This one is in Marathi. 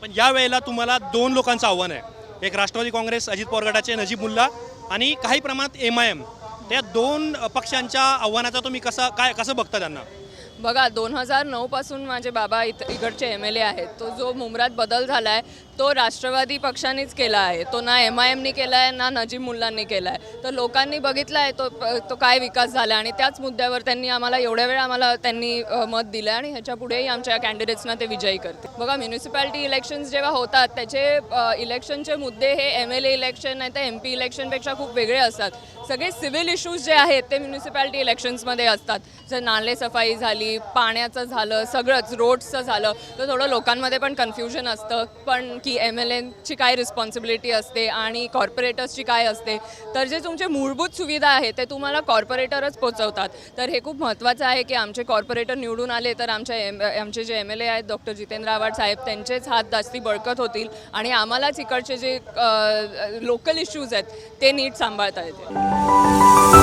पण या वेळेला तुम्हाला दोन लोकांचं आव्हान आहे. एक राष्ट्रवादी काँग्रेस अजित पवार गटाचे नजीब मुल्ला आणि काही प्रमाणात MIM. त्या दोन पक्षांच्या आव्हानाचा तुम्ही कसं बघता त्यांना? बघा 2009 पासून माझे बाबा इकडचे MLA आहेत. तो जो मुंब्र्यात बदल झाला आहे तो राष्ट्रवादी पक्षानेच केला आहे. तो ना MIMनी केला आहे ना नजीब मुल्लांनी केला आहे. तर लोकांनी बघितला आहे तो काय विकास झाला आणि त्याच मुद्द्यावर त्यांनी आम्हाला एवढ्या वेळ त्यांनी मत दिलं आणि ह्याच्या पुढेही आमच्या कॅन्डिडेट्सना ते विजयी करते. बघा म्युनिसिपॅलिटी इलेक्शन्स जेव्हा होतात त्याचे इलेक्शनचे मुद्दे हे MLA इलेक्शन नाही तर MP इलेक्शनपेक्षा खूप वेगळे असतात. सगळे सिव्हिल इश्यूज जे आहेत ते म्युनिसिपॅलिटी इलेक्शन्समध्ये असतात. जर नाले सफाई झाली, पाण्याचं झालं, सगळंच रोड्सचं झालं तर थोडं लोकांमध्ये पण कन्फ्युजन असतं पण की MLAची काय रिस्पॉन्सिबिलिटी असते आणि कॉर्पोरेटर्सची काय असते. तर जे तुमचे मूलभूत सुविधा आहेत ते तुम्हाला कॉर्पोरेटरच पोचवतात. तर हे खूप महत्त्वाचं आहे की आमचे कॉर्पोरेटर निवडून आले तर आमचे जे MLA आहेत डॉक्टर जितेंद्र आव्हाड साहेब त्यांचेच हात जास्ती बळकट होतील आणि आम्हालाच इकडचे जे लोकल इश्यूज आहेत ते नीट सांभाळता येतील.